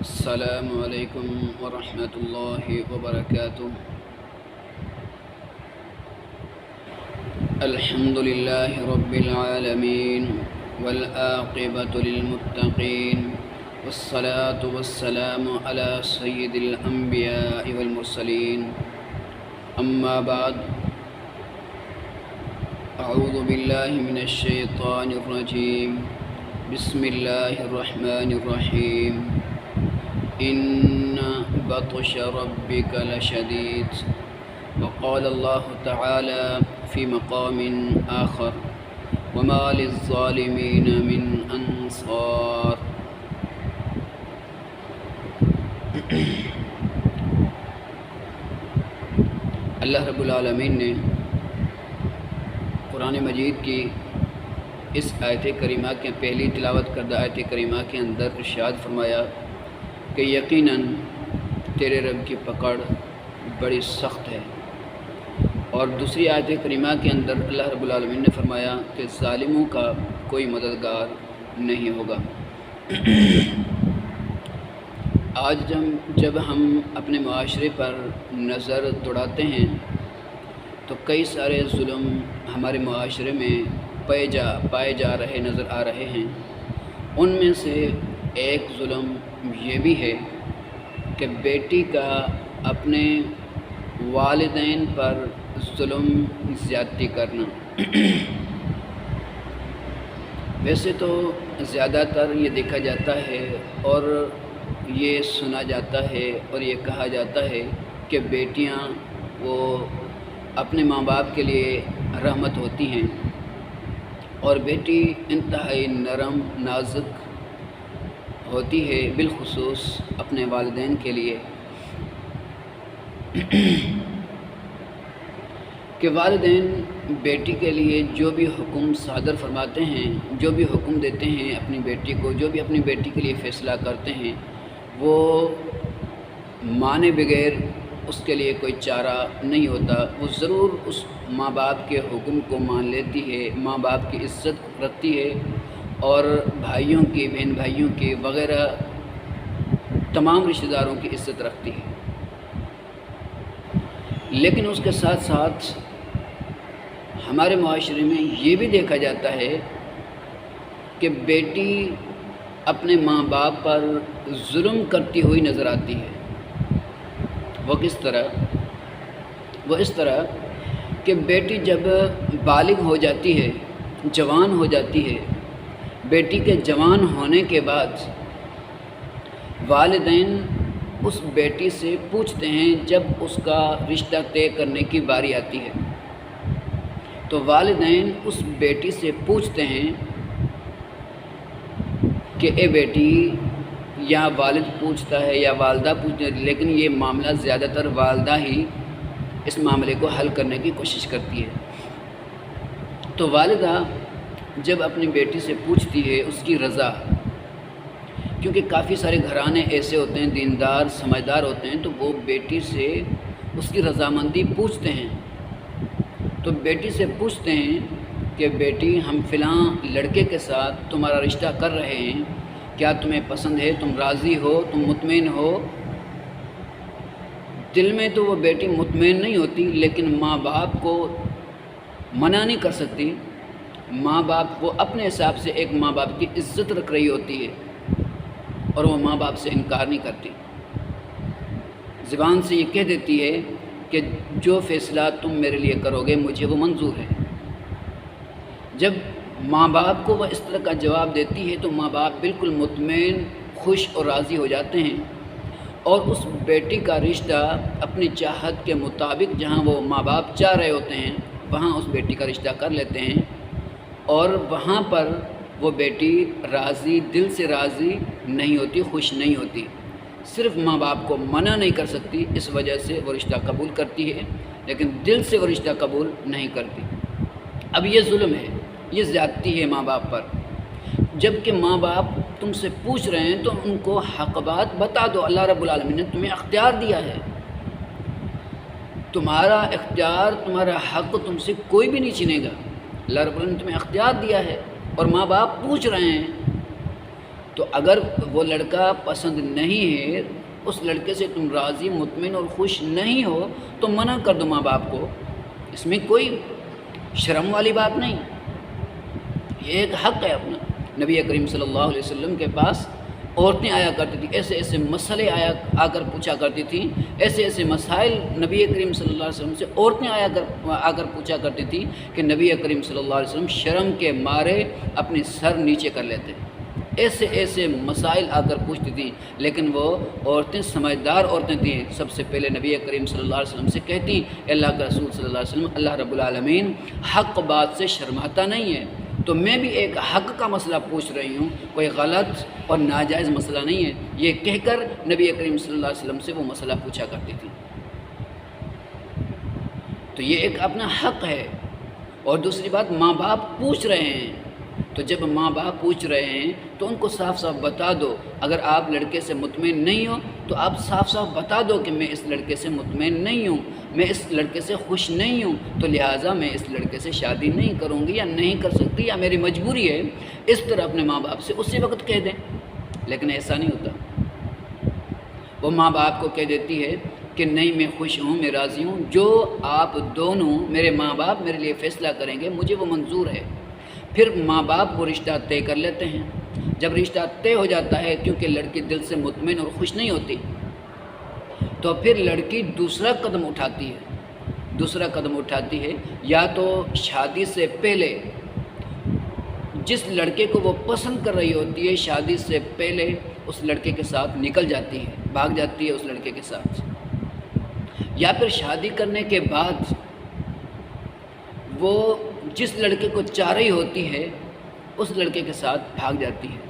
السلام علیکم ورحمۃ اللہ وبرکاتہ۔ الحمد للہ رب العالمین والعاقبۃ للمتقین والصلاة والسلام علی سید الانبیاء والمرسلین، اما بعد، اعوذ باللہ من الشیطان الرجیم، بسم اللہ الرحمن الرحیم۔ ان بطش ربک لشدید، وقال اللہ تعالی فی مقام آخر، وما للظالمین من انصار۔ اللہ رب العالمین نے قرآن مجید کی اس آیت کریمہ کے پہلی تلاوت کردہ آیت کریمہ کے اندر ارشاد فرمایا کہ یقیناً تیرے رب کی پکڑ بڑی سخت ہے، اور دوسری آیت کریمہ کے اندر اللہ رب العالمین نے فرمایا کہ ظالموں کا کوئی مددگار نہیں ہوگا۔ آج جب ہم اپنے معاشرے پر نظر دوڑاتے ہیں تو کئی سارے ظلم ہمارے معاشرے میں پائے جا رہے نظر آ رہے ہیں۔ ان میں سے ایک ظلم یہ بھی ہے کہ بیٹی کا اپنے والدین پر ظلم زیادتی کرنا۔ ویسے تو زیادہ تر یہ دیکھا جاتا ہے اور یہ سنا جاتا ہے اور یہ کہا جاتا ہے کہ بیٹیاں وہ اپنے ماں باپ کے لیے رحمت ہوتی ہیں، اور بیٹی انتہائی نرم نازک ہوتی ہے، بالخصوص اپنے والدین کے لیے، کہ والدین بیٹی کے لیے جو بھی حکم صادر فرماتے ہیں، جو بھی حکم دیتے ہیں اپنی بیٹی کو، جو بھی اپنی بیٹی کے لیے فیصلہ کرتے ہیں، وہ مانے بغیر اس کے لیے کوئی چارہ نہیں ہوتا۔ وہ ضرور اس ماں باپ کے حکم کو مان لیتی ہے، ماں باپ کی عزت رکھتی ہے، اور بھائیوں کی، بہن بھائیوں کی وغیرہ تمام رشتہ داروں کی عزت رکھتی ہے۔ لیکن اس کے ساتھ ساتھ ہمارے معاشرے میں یہ بھی دیکھا جاتا ہے کہ بیٹی اپنے ماں باپ پر ظلم کرتی ہوئی نظر آتی ہے۔ وہ کس طرح؟ وہ اس طرح کہ بیٹی جب بالغ ہو جاتی ہے، جوان ہو جاتی ہے، بیٹی کے جوان ہونے کے بعد والدین اس بیٹی سے پوچھتے ہیں، جب اس کا رشتہ طے کرنے کی باری آتی ہے تو والدین اس بیٹی سے پوچھتے ہیں کہ اے بیٹی، یا والد پوچھتا ہے یا والدہ پوچھتی ہے، لیکن یہ معاملہ زیادہ تر والدہ ہی اس معاملے کو حل کرنے کی کوشش کرتی ہے۔ تو والدہ جب اپنی بیٹی سے پوچھتی ہے اس کی رضا، کیونکہ کافی سارے گھرانے ایسے ہوتے ہیں، دیندار سمجھدار ہوتے ہیں، تو وہ بیٹی سے اس کی رضامندی پوچھتے ہیں۔ تو بیٹی سے پوچھتے ہیں کہ بیٹی، ہم فلاں لڑکے کے ساتھ تمہارا رشتہ کر رہے ہیں، کیا تمہیں پسند ہے؟ تم راضی ہو؟ تم مطمئن ہو؟ دل میں تو وہ بیٹی مطمئن نہیں ہوتی، لیکن ماں باپ کو منع نہیں کر سکتی۔ ماں باپ وہ اپنے حساب سے ایک ماں باپ کی عزت رکھ رہی ہوتی ہے، اور وہ ماں باپ سے انکار نہیں کرتی، زبان سے یہ کہہ دیتی ہے کہ جو فیصلہ تم میرے لیے کرو گے مجھے وہ منظور ہے۔ جب ماں باپ کو وہ اس طرح کا جواب دیتی ہے تو ماں باپ بالکل مطمئن، خوش اور راضی ہو جاتے ہیں، اور اس بیٹی کا رشتہ اپنی چاہت کے مطابق جہاں وہ ماں باپ چاہ رہے ہوتے ہیں وہاں اس بیٹی کا رشتہ کر لیتے ہیں، اور وہاں پر وہ بیٹی راضی، دل سے راضی نہیں ہوتی، خوش نہیں ہوتی، صرف ماں باپ کو منع نہیں کر سکتی، اس وجہ سے وہ رشتہ قبول کرتی ہے، لیکن دل سے وہ رشتہ قبول نہیں کرتی۔ اب یہ ظلم ہے، یہ زیادتی ہے ماں باپ پر۔ جب کہ ماں باپ تم سے پوچھ رہے ہیں تو ان کو حق بات بتا دو۔ اللہ رب العالمین نے تمہیں اختیار دیا ہے، تمہارا اختیار، تمہارا حق تم سے کوئی بھی نہیں چھینے گا۔ اللہ رب العالمین نے تمہیں اختیار دیا ہے، اور ماں باپ پوچھ رہے ہیں تو اگر وہ لڑکا پسند نہیں ہے، اس لڑکے سے تم راضی مطمئن اور خوش نہیں ہو، تو منع کر دو ماں باپ کو، اس میں کوئی شرم والی بات نہیں، یہ ایک حق ہے اپنا۔ نبی کریم صلی اللہ علیہ وسلم کے پاس عورتیں آیا کرتی تھیں، ایسے ایسے مسئلے آ کر پوچھا کرتی تھیں، ایسے ایسے مسائل نبی کریم صلی اللہ علیہ وسلم سے عورتیں آ کر پوچھا کرتی تھیں کہ نبی کریم صلی اللہ علیہ وسلم شرم کے مارے اپنی سر نیچے کر لیتے، ایسے ایسے مسائل آ کر پوچھتی تھیں، لیکن وہ عورتیں سمجھدار عورتیں تھیں، سب سے پہلے نبی کریم صلی اللہ علیہ وسلم سے کہتی، اللہ کے رسول صلی اللہ علیہ وسلم، اللہ رب العالمین حق بات سے شرماتا نہیں ہے، تو میں بھی ایک حق کا مسئلہ پوچھ رہی ہوں، کوئی غلط اور ناجائز مسئلہ نہیں ہے، یہ کہہ کر نبی کریم صلی اللہ علیہ وسلم سے وہ مسئلہ پوچھا کرتی تھی۔ تو یہ ایک اپنا حق ہے۔ اور دوسری بات، ماں باپ پوچھ رہے ہیں، تو جب ماں باپ پوچھ رہے ہیں تو ان کو صاف صاف بتا دو، اگر آپ لڑکے سے مطمئن نہیں ہو تو آپ صاف صاف بتا دو کہ میں اس لڑکے سے مطمئن نہیں ہوں، میں اس لڑکے سے خوش نہیں ہوں، تو لہٰذا میں اس لڑکے سے شادی نہیں کروں گی یا نہیں کر سکتی یا میری مجبوری ہے، اس طرح اپنے ماں باپ سے اسی وقت کہہ دیں۔ لیکن ایسا نہیں ہوتا، وہ ماں باپ کو کہہ دیتی ہے کہ نہیں میں خوش ہوں، میں راضی ہوں، جو آپ دونوں میرے ماں باپ میرے لیے فیصلہ کریں گے مجھے وہ منظور ہے۔ پھر ماں باپ وہ رشتہ طے کر لیتے ہیں۔ جب رشتہ طے ہو جاتا ہے، کیونکہ لڑکی دل سے مطمئن اور خوش نہیں ہوتی، تو پھر لڑکی دوسرا قدم اٹھاتی ہے، یا تو شادی سے پہلے جس لڑکے کو وہ پسند کر رہی ہوتی ہے، شادی سے پہلے اس لڑکے کے ساتھ نکل جاتی ہے، بھاگ جاتی ہے اس لڑکے کے ساتھ، یا پھر شادی کرنے کے بعد وہ جس لڑکے کو چاہ رہی ہوتی ہے اس لڑکے کے ساتھ بھاگ جاتی ہے۔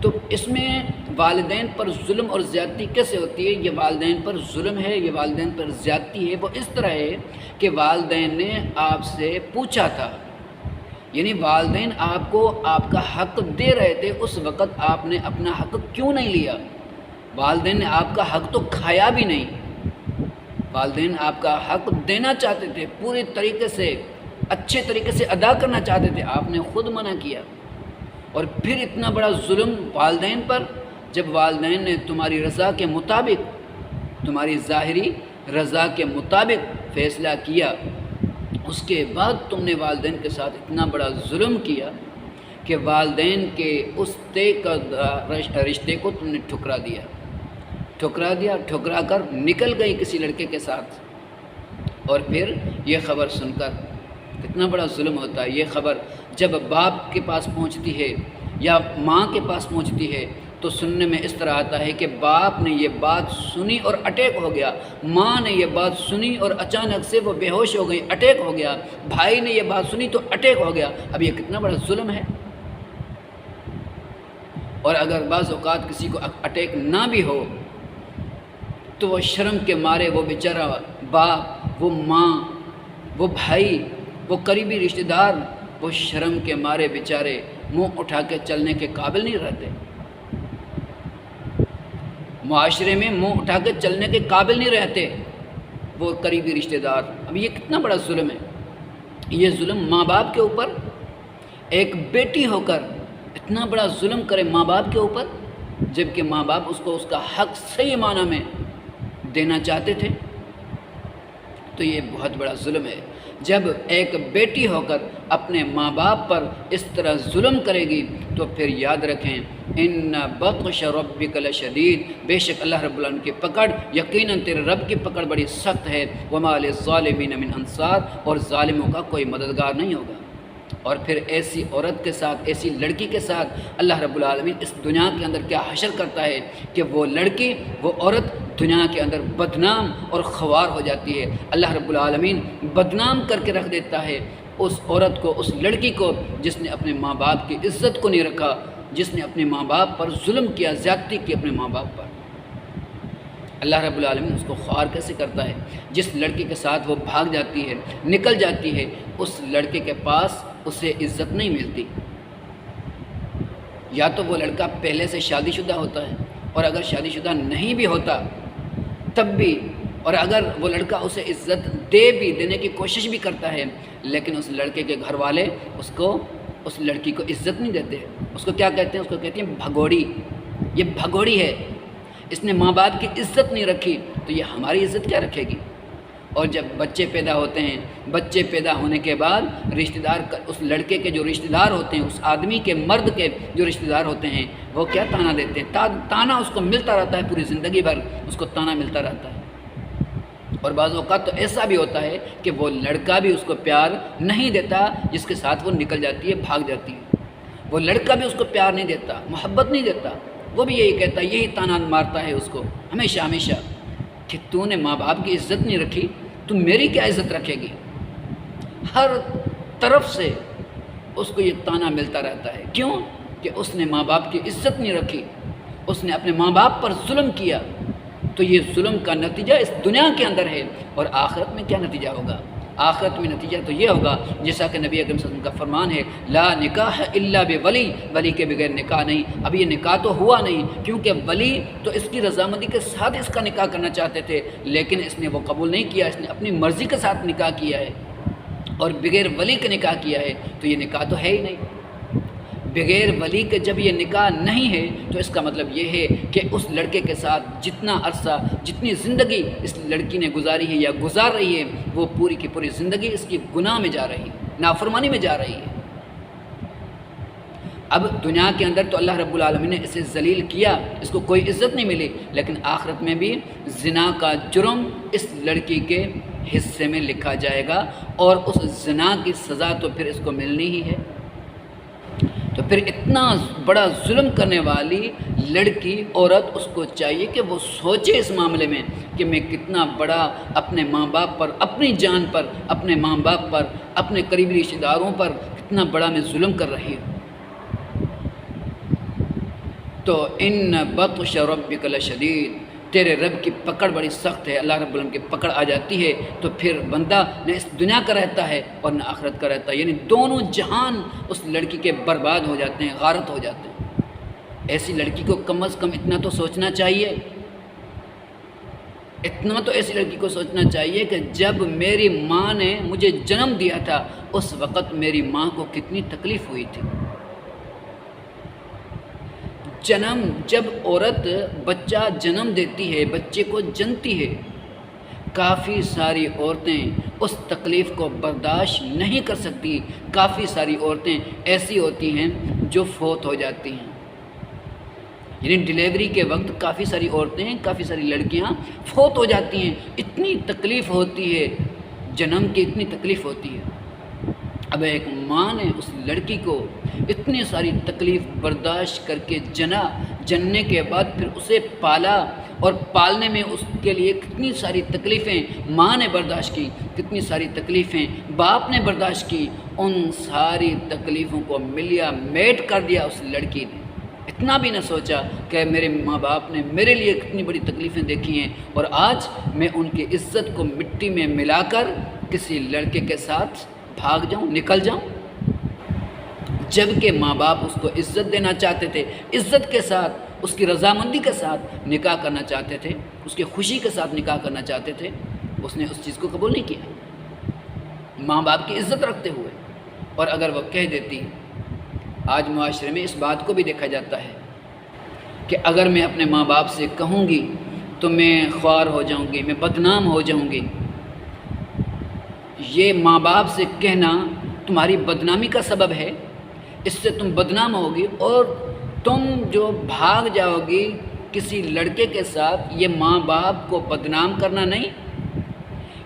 تو اس میں والدین پر ظلم اور زیادتی کیسے ہوتی ہے؟ یہ والدین پر ظلم ہے، یہ والدین پر زیادتی ہے۔ وہ اس طرح ہے کہ والدین نے آپ سے پوچھا تھا، یعنی والدین آپ کو آپ کا حق دے رہے تھے، اس وقت آپ نے اپنا حق کیوں نہیں لیا؟ والدین نے آپ کا حق تو کھایا بھی نہیں، والدین آپ کا حق دینا چاہتے تھے، پوری طریقے سے اچھے طریقے سے ادا کرنا چاہتے تھے، آپ نے خود منع کیا۔ اور پھر اتنا بڑا ظلم والدین پر، جب والدین نے تمہاری رضا کے مطابق، تمہاری ظاہری رضا کے مطابق فیصلہ کیا، اس کے بعد تم نے والدین کے ساتھ اتنا بڑا ظلم کیا کہ والدین کے اس طے کردہ رشتے کو تم نے ٹھکرا کر نکل گئی کسی لڑکے کے ساتھ۔ اور پھر یہ خبر سن کر کتنا بڑا ظلم ہوتا ہے، یہ خبر جب باپ کے پاس پہنچتی ہے یا ماں کے پاس پہنچتی ہے تو سننے میں اس طرح آتا ہے کہ باپ نے یہ بات سنی اور اٹیک ہو گیا، ماں نے یہ بات سنی اور اچانک سے وہ بے ہوش ہو گئی، اٹیک ہو گیا، بھائی نے یہ بات سنی تو اٹیک ہو گیا۔ اب یہ کتنا بڑا ظلم ہے۔ اور اگر بعض اوقات کسی کو اٹیک نہ بھی ہو تو وہ شرم کے مارے، وہ بیچارہ باپ، وہ ماں، وہ بھائی، وہ قریبی رشتہ دار، وہ شرم کے مارے بیچارے منہ اٹھا کے چلنے کے قابل نہیں رہتے، معاشرے میں منہ اٹھا کے چلنے کے قابل نہیں رہتے وہ قریبی رشتہ دار۔ اب یہ کتنا بڑا ظلم ہے، یہ ظلم ماں باپ کے اوپر، ایک بیٹی ہو کر اتنا بڑا ظلم کرے ماں باپ کے اوپر، جبکہ ماں باپ اس کو اس کا حق صحیح معنی میں دینا چاہتے تھے، تو یہ بہت بڑا ظلم ہے۔ جب ایک بیٹی ہو کر اپنے ماں باپ پر اس طرح ظلم کرے گی تو پھر یاد رکھیں، ان بطش ربک لشدید، بے شک اللہ رب العالمین کی پکڑ، یقیناً تیرے رب کی پکڑ بڑی سخت ہے، وما للظالمین من انصار، اور ظالموں کا کوئی مددگار نہیں ہوگا۔ اور پھر ایسی عورت کے ساتھ، ایسی لڑکی کے ساتھ اللہ رب العالمین اس دنیا کے اندر کیا حشر کرتا ہے کہ وہ لڑکی، وہ عورت دنیا کے اندر بدنام اور خوار ہو جاتی ہے۔ اللہ رب العالمین بدنام کر کے رکھ دیتا ہے اس عورت کو، اس لڑکی کو جس نے اپنے ماں باپ کی عزت کو نہیں رکھا، جس نے اپنے ماں باپ پر ظلم کیا، زیادتی کی اپنے ماں باپ پر۔ اللہ رب العالمین اس کو خوار کیسے کرتا ہے؟ جس لڑکی کے ساتھ وہ بھاگ جاتی ہے، نکل جاتی ہے، اس لڑکے کے پاس اسے عزت نہیں ملتی۔ یا تو وہ لڑکا پہلے سے شادی شدہ ہوتا ہے، اور اگر شادی شدہ نہیں بھی ہوتا تب بھی، اور اگر وہ لڑکا اسے عزت دینے کی کوشش بھی کرتا ہے، لیکن اس لڑکے کے گھر والے اس کو اس لڑکی کو عزت نہیں دیتے، اس کو کیا کہتے ہیں؟ اس کو کہتے ہیں بھگوڑی، یہ بھگوڑی ہے، اس نے ماں باپ کی عزت نہیں رکھی تو یہ ہماری عزت کیا رکھے گی؟ اور جب بچے پیدا ہوتے ہیں، بچے پیدا ہونے کے بعد رشتہ دار، اس لڑکے کے جو رشتہ دار ہوتے ہیں، اس آدمی کے، مرد کے جو رشتہ دار ہوتے ہیں، وہ کیا تانا دیتے ہیں؟ تانا اس کو ملتا رہتا ہے، پوری زندگی بھر اس کو تانا ملتا رہتا ہے۔ اور بعض اوقات تو ایسا بھی ہوتا ہے کہ وہ لڑکا بھی اس کو پیار نہیں دیتا جس کے ساتھ وہ نکل جاتی ہے، بھاگ جاتی ہے، وہ لڑکا بھی اس کو پیار نہیں دیتا، محبت نہیں دیتا، وہ بھی یہی کہتا ہے، یہی تانا مارتا ہے اس کو ہمیشہ ہمیشہ کہ تو نے ماں باپ کی عزت نہیں رکھی، تو میری کیا عزت رکھے گی؟ ہر طرف سے اس کو یہ تانا ملتا رہتا ہے، کیوں؟ کہ اس نے ماں باپ کی عزت نہیں رکھی، اس نے اپنے ماں باپ پر ظلم کیا، تو یہ ظلم کا نتیجہ اس دنیا کے اندر ہے، اور آخرت میں کیا نتیجہ ہوگا؟ آخرت میں نتیجہ تو یہ ہوگا جیسا کہ نبی اکرم صلی اللہ علیہ وسلم کا فرمان ہے، لا نکاح الا بولی، ولی کے بغیر نکاح نہیں۔ اب یہ نکاح تو ہوا نہیں، کیونکہ ولی تو اس کی رضامندی کے ساتھ اس کا نکاح کرنا چاہتے تھے، لیکن اس نے وہ قبول نہیں کیا، اس نے اپنی مرضی کے ساتھ نکاح کیا ہے اور بغیر ولی کے نکاح کیا ہے، تو یہ نکاح تو ہے ہی نہیں۔ بغیر ولی کے جب یہ نکاح نہیں ہے تو اس کا مطلب یہ ہے کہ اس لڑکے کے ساتھ جتنا عرصہ، جتنی زندگی اس لڑکی نے گزاری ہے یا گزار رہی ہے، وہ پوری کی پوری زندگی اس کی گناہ میں جا رہی ہے، نافرمانی میں جا رہی ہے۔ اب دنیا کے اندر تو اللہ رب العالمین نے اسے ذلیل کیا، اس کو کوئی عزت نہیں ملی، لیکن آخرت میں بھی زنا کا جرم اس لڑکی کے حصے میں لکھا جائے گا، اور اس زنا کی سزا تو پھر اس کو ملنی ہی ہے۔ تو پھر اتنا بڑا ظلم کرنے والی لڑکی، عورت، اس کو چاہیے کہ وہ سوچے اس معاملے میں کہ میں کتنا بڑا اپنے ماں باپ پر، اپنی جان پر، اپنے ماں باپ پر، اپنے قریبی رشتہ داروں پر کتنا بڑا میں ظلم کر رہی ہوں۔ تو ان بطش ربک لشدید، تیرے رب کی پکڑ بڑی سخت ہے، اللہ رب العالمین کی پکڑ آ جاتی ہے تو پھر بندہ نہ اس دنیا کا رہتا ہے اور نہ آخرت کا رہتا ہے، یعنی دونوں جہان اس لڑکی کے برباد ہو جاتے ہیں، غارت ہو جاتے ہیں۔ ایسی لڑکی کو کم از کم اتنا تو سوچنا چاہیے، اتنا تو ایسی لڑکی کو سوچنا چاہیے کہ جب میری ماں نے مجھے جنم دیا تھا اس وقت میری ماں کو کتنی تکلیف ہوئی تھی۔ جب عورت بچہ جنم دیتی ہے، بچے کو جنتی ہے، کافی ساری عورتیں اس تکلیف کو برداشت نہیں کر سکتی، کافی ساری عورتیں ایسی ہوتی ہیں جو فوت ہو جاتی ہیں، یعنی ڈیلیوری کے وقت کافی ساری عورتیں، کافی ساری لڑکیاں فوت ہو جاتی ہیں، اتنی تکلیف ہوتی ہے، جنم کی اتنی تکلیف ہوتی ہے۔ اب ایک ماں نے اس لڑکی کو اتنی ساری تکلیف برداشت کر کے جننے کے بعد پھر اسے پالا، اور پالنے میں اس کے لیے کتنی ساری تکلیفیں ماں نے برداشت کی، کتنی ساری تکلیفیں باپ نے برداشت کی، ان ساری تکلیفوں کو ملیا میٹ کر دیا اس لڑکی نے۔ اتنا بھی نہ سوچا کہ میرے ماں باپ نے میرے لیے کتنی بڑی تکلیفیں دیکھی ہیں، اور آج میں ان کی عزت کو مٹی میں ملا کر کسی لڑکے کے ساتھ بھاگ جاؤں، نکل جاؤں، جبکہ ماں باپ اس کو عزت دینا چاہتے تھے، عزت کے ساتھ، اس کی رضامندی کے ساتھ نکاح کرنا چاہتے تھے، اس کی خوشی کے ساتھ نکاح کرنا چاہتے تھے، اس نے اس چیز کو قبول نہیں کیا ماں باپ کی عزت رکھتے ہوئے۔ اور اگر وہ کہہ دیتی، آج معاشرے میں اس بات کو بھی دیکھا جاتا ہے کہ اگر میں اپنے ماں باپ سے کہوں گی تو میں خوار ہو جاؤں گی، میں بدنام ہو جاؤں گی، یہ ماں باپ سے کہنا تمہاری بدنامی کا سبب ہے، اس سے تم بدنام ہوگی، اور تم جو بھاگ جاؤ گی کسی لڑکے کے ساتھ، یہ ماں باپ کو بدنام کرنا نہیں،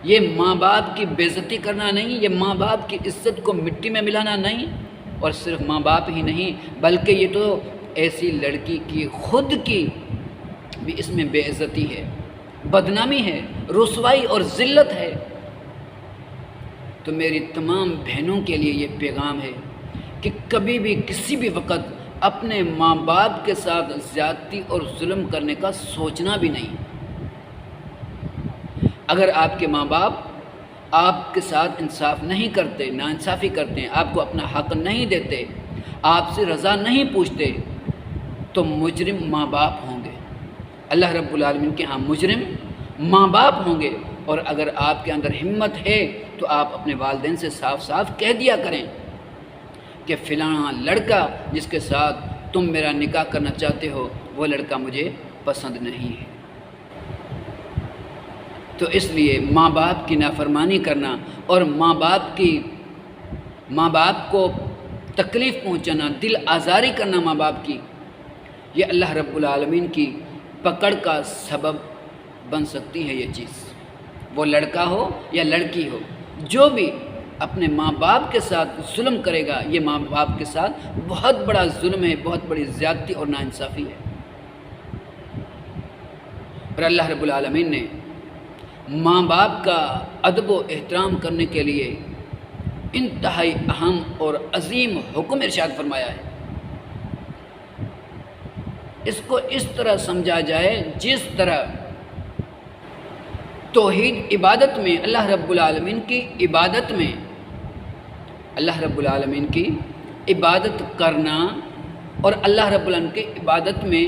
یہ ماں باپ کی بے عزتی کرنا نہیں، یہ ماں باپ کی عزت کو مٹی میں ملانا نہیں، اور صرف ماں باپ ہی نہیں بلکہ یہ تو ایسی لڑکی کی خود کی بھی اس میں بے عزتی ہے، بدنامی ہے، رسوائی اور ذلت ہے۔ تو میری تمام بہنوں کے لیے یہ پیغام ہے کہ کبھی بھی کسی بھی وقت اپنے ماں باپ کے ساتھ زیادتی اور ظلم کرنے کا سوچنا بھی نہیں۔ اگر آپ کے ماں باپ آپ کے ساتھ انصاف نہیں کرتے، ناانصافی کرتے ہیں، آپ کو اپنا حق نہیں دیتے، آپ سے رضا نہیں پوچھتے، تو مجرم ماں باپ ہوں گے، اللہ رب العالمین کے ہاں مجرم ماں باپ ہوں گے۔ اور اگر آپ کے اندر ہمت ہے تو آپ اپنے والدین سے صاف صاف کہہ دیا کریں کہ فلاں لڑکا جس کے ساتھ تم میرا نکاح کرنا چاہتے ہو وہ لڑکا مجھے پسند نہیں ہے۔ تو اس لیے ماں باپ کی نافرمانی کرنا اور ماں باپ کو تکلیف پہنچانا، دل آزاری کرنا ماں باپ کی، یہ اللہ رب العالمین کی پکڑ کا سبب بن سکتی ہے۔ یہ چیز وہ لڑکا ہو یا لڑکی ہو، جو بھی اپنے ماں باپ کے ساتھ ظلم کرے گا یہ ماں باپ کے ساتھ بہت بڑا ظلم ہے، بہت بڑی زیادتی اور ناانصافی ہے۔ اور اللہ رب العالمین نے ماں باپ کا ادب و احترام کرنے کے لیے انتہائی اہم اور عظیم حکم ارشاد فرمایا ہے۔ اس کو اس طرح سمجھا جائے جس طرح توحید عبادت میں اللہ رب العالمین کی عبادت میں اللہ رب العالمین کی عبادت کرنا اور اللہ رب العالمین کی عبادت میں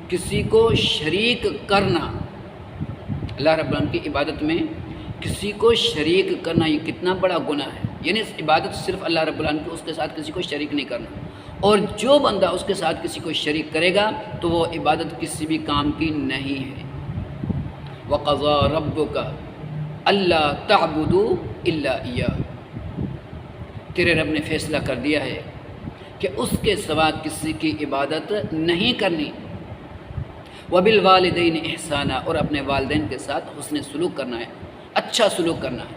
کسی کو شریک کرنا، اللہ رب العالمین کی عبادت میں کسی کو شریک کرنا یہ کتنا بڑا گناہ ہے۔ یعنی اس عبادت صرف اللہ رب العالمین کی، اس کے ساتھ کسی کو شریک نہیں کرنا، اور جو بندہ اس کے ساتھ کسی کو شریک کرے گا تو وہ عبادت کسی بھی کام کی نہیں ہے۔ وَقَضَىٰ رَبُّكَ أَلَّا تَعْبُدُوا إِلَّا إِيَّاهُ، تیرے رب نے فیصلہ کر دیا ہے کہ اس کے سوا کسی کی عبادت نہیں کرنی۔ وَبِالْوَالِدَيْنِ إِحْسَانًا، اور اپنے والدین کے ساتھ حسن سلوک کرنا ہے، اچھا سلوک کرنا ہے۔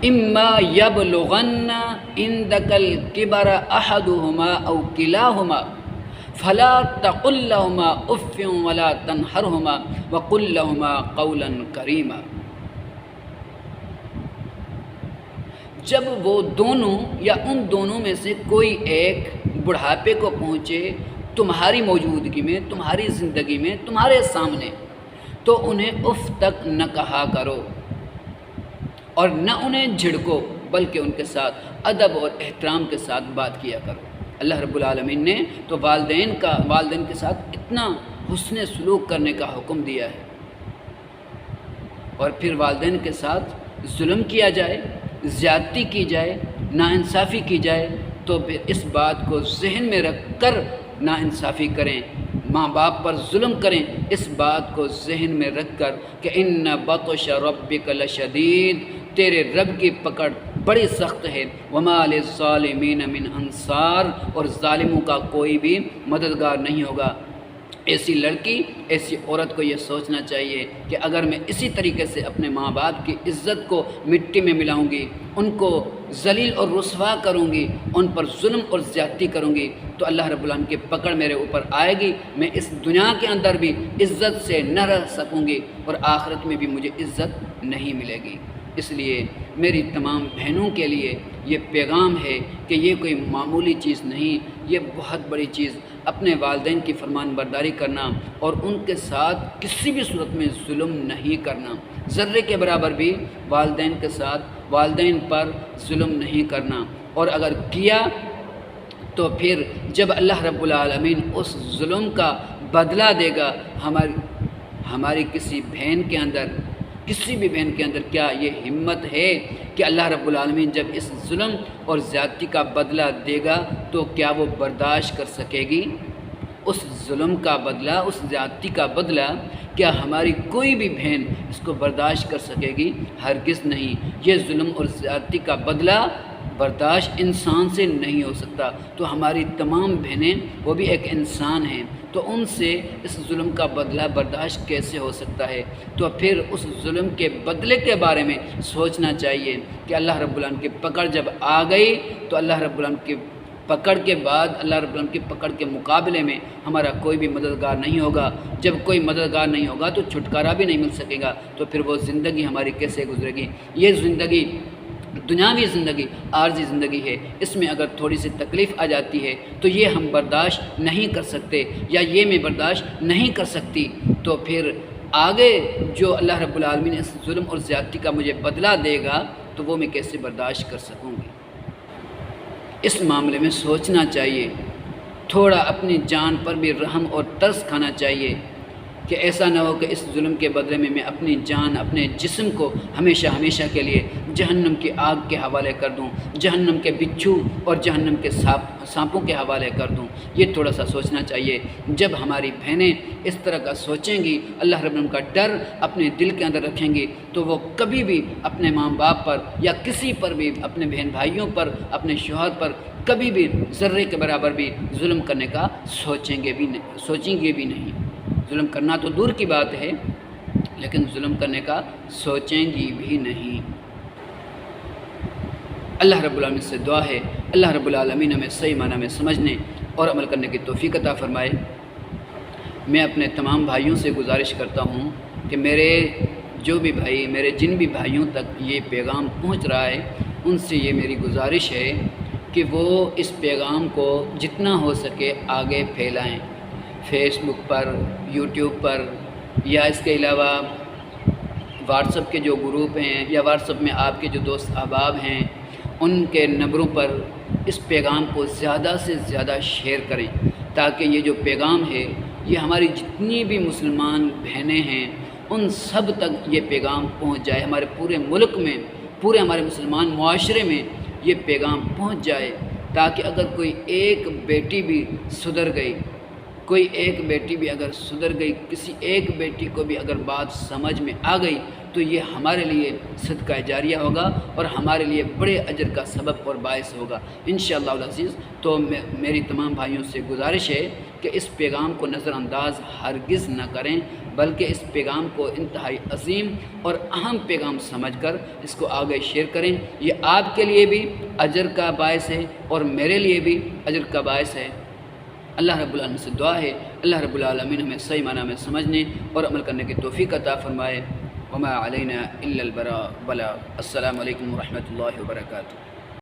إِمَّا يَبْلُغَنَّ عِندَكَ الْكِبَرَ أَحَدُهُمَا أَوْ كِلَاهُمَا فَلَا تَقُل لَّهُمَا أُفٍّ وَلَا تَنْهَرْهُمَا وَقُل لَّهُمَا قَوْلًا كَرِيمًا، جب وہ دونوں یا ان دونوں میں سے کوئی ایک بڑھاپے کو پہنچے تمہاری موجودگی میں، تمہاری زندگی میں، تمہارے سامنے، تو انہیں اف تک نہ کہا کرو اور نہ انہیں جھڑکو، بلکہ ان کے ساتھ ادب اور احترام کے ساتھ بات کیا کرو۔ اللہ رب العالمین نے تو والدین کے ساتھ اتنا حسن سلوک کرنے کا حکم دیا ہے، اور پھر والدین کے ساتھ ظلم کیا جائے، زیادتی کی جائے، ناانصافی کی جائے، تو پھر اس بات کو ذہن میں رکھ کر ناانصافی کریں، ماں باپ پر ظلم کریں، اس بات کو ذہن میں رکھ کر کہ ان بطش ربک لشدید، تیرے رب کی پکڑ بڑی سخت ہے۔ وما للظالمین من انصار، اور ظالموں کا کوئی بھی مددگار نہیں ہوگا۔ ایسی لڑکی، ایسی عورت کو یہ سوچنا چاہیے کہ اگر میں اسی طریقے سے اپنے ماں باپ کی عزت کو مٹی میں ملاؤں گی، ان کو ذلیل اور رسوا کروں گی، ان پر ظلم اور زیادتی کروں گی، تو اللہ رب العالمین کی پکڑ میرے اوپر آئے گی، میں اس دنیا کے اندر بھی عزت سے نہ رہ سکوں گی اور آخرت میں بھی مجھے عزت نہیں ملے گی۔ اس لیے میری تمام بہنوں کے لیے یہ پیغام ہے کہ یہ کوئی معمولی چیز نہیں، یہ بہت بڑی چیز، اپنے والدین کی فرمان برداری کرنا اور ان کے ساتھ کسی بھی صورت میں ظلم نہیں کرنا، ذرے کے برابر بھی والدین کے ساتھ، والدین پر ظلم نہیں کرنا، اور اگر کیا تو پھر جب اللہ رب العالمین اس ظلم کا بدلہ دے گا، ہماری کسی بہن کے اندر، کسی بھی بہن کے اندر کیا یہ ہمت ہے کہ اللہ رب العالمین جب اس ظلم اور زیادتی کا بدلہ دے گا تو کیا وہ برداشت کر سکے گی؟ اس ظلم کا بدلہ، اس زیادتی کا بدلہ کیا ہماری کوئی بھی بہن اس کو برداشت کر سکے گی؟ ہرگز نہیں۔ یہ ظلم اور زیادتی کا بدلہ برداشت انسان سے نہیں ہو سکتا، تو ہماری تمام بہنیں وہ بھی ایک انسان ہیں، تو ان سے اس ظلم کا بدلہ برداشت کیسے ہو سکتا ہے؟ تو پھر اس ظلم کے بدلے کے بارے میں سوچنا چاہیے کہ اللہ رب العالمین کی پکڑ جب آ گئی تو اللہ رب العالمین کی پکڑ کے بعد، اللہ رب العالمین کی پکڑ کے مقابلے میں ہمارا کوئی بھی مددگار نہیں ہوگا۔ جب کوئی مددگار نہیں ہوگا تو چھٹکارا بھی نہیں مل سکے گا، تو پھر وہ زندگی ہماری کیسے گزرے گی؟ یہ زندگی دنیاوی زندگی عارضی زندگی ہے، اس میں اگر تھوڑی سی تکلیف آ جاتی ہے تو یہ ہم برداشت نہیں کر سکتے، یا یہ میں برداشت نہیں کر سکتی، تو پھر آگے جو اللہ رب العالمین اس ظلم اور زیادتی کا مجھے بدلہ دے گا تو وہ میں کیسے برداشت کر سکوں گی؟ اس معاملے میں سوچنا چاہیے، تھوڑا اپنی جان پر بھی رحم اور ترس کھانا چاہیے کہ ایسا نہ ہو کہ اس ظلم کے بدلے میں میں اپنی جان، اپنے جسم کو ہمیشہ ہمیشہ کے لیے جہنم کی آگ کے حوالے کر دوں، جہنم کے بچھو اور جہنم کے سانپوں کے حوالے کر دوں۔ یہ تھوڑا سا سوچنا چاہیے۔ جب ہماری بہنیں اس طرح کا سوچیں گی، اللہ رب العالمین کا ڈر اپنے دل کے اندر رکھیں گی، تو وہ کبھی بھی اپنے ماں باپ پر یا کسی پر بھی، اپنے بہن بھائیوں پر، اپنے شوہر پر کبھی بھی ذرے کے برابر بھی ظلم کرنے کا سوچیں گے بھی نہیں۔ ظلم کرنا تو دور کی بات ہے، لیکن ظلم کرنے کا سوچیں گی بھی نہیں۔ اللہ رب العالمین سے دعا ہے، اللہ رب العالمین ہمیں صحیح معنی میں سمجھنے اور عمل کرنے کی توفیق عطا فرمائے۔ میں اپنے تمام بھائیوں سے گزارش کرتا ہوں کہ میرے جو بھی بھائی، میرے جن بھی بھائیوں تک یہ پیغام پہنچ رہا ہے، ان سے یہ میری گزارش ہے کہ وہ اس پیغام کو جتنا ہو سکے آگے پھیلائیں، فیس بک پر، یوٹیوب پر، یا اس کے علاوہ واٹس ایپ کے جو گروپ ہیں، یا واٹس ایپ میں آپ کے جو دوست احباب ہیں، ان کے نمبروں پر اس پیغام کو زیادہ سے زیادہ شیئر کریں، تاکہ یہ جو پیغام ہے یہ ہماری جتنی بھی مسلمان بہنیں ہیں ان سب تک یہ پیغام پہنچ جائے، ہمارے پورے ملک میں، پورے ہمارے مسلمان معاشرے میں یہ پیغام پہنچ جائے، تاکہ اگر کوئی ایک بیٹی بھی سدھر گئی، کوئی ایک بیٹی بھی اگر سدھر گئی، کسی ایک بیٹی کو بھی اگر بات سمجھ میں آ گئی، تو یہ ہمارے لیے صدقہ جاریہ ہوگا اور ہمارے لیے بڑے اجر کا سبب اور باعث ہوگا انشاءاللہ العزیز۔ تو میری تمام بھائیوں سے گزارش ہے کہ اس پیغام کو نظر انداز ہرگز نہ کریں، بلکہ اس پیغام کو انتہائی عظیم اور اہم پیغام سمجھ کر اس کو آگے شیئر کریں۔ یہ آپ کے لیے بھی اجر کا باعث ہے اور میرے لیے بھی اجر کا باعث ہے۔ اللہ رب العالمین سے دعا ہے، اللہ رب العالمین ہمیں صحیح معنی میں سمجھنے اور عمل کرنے کی توفیق عطا فرمائے۔ وما علینا الا البلاغ۔ السلام علیکم ورحمۃ اللہ وبرکاتہ۔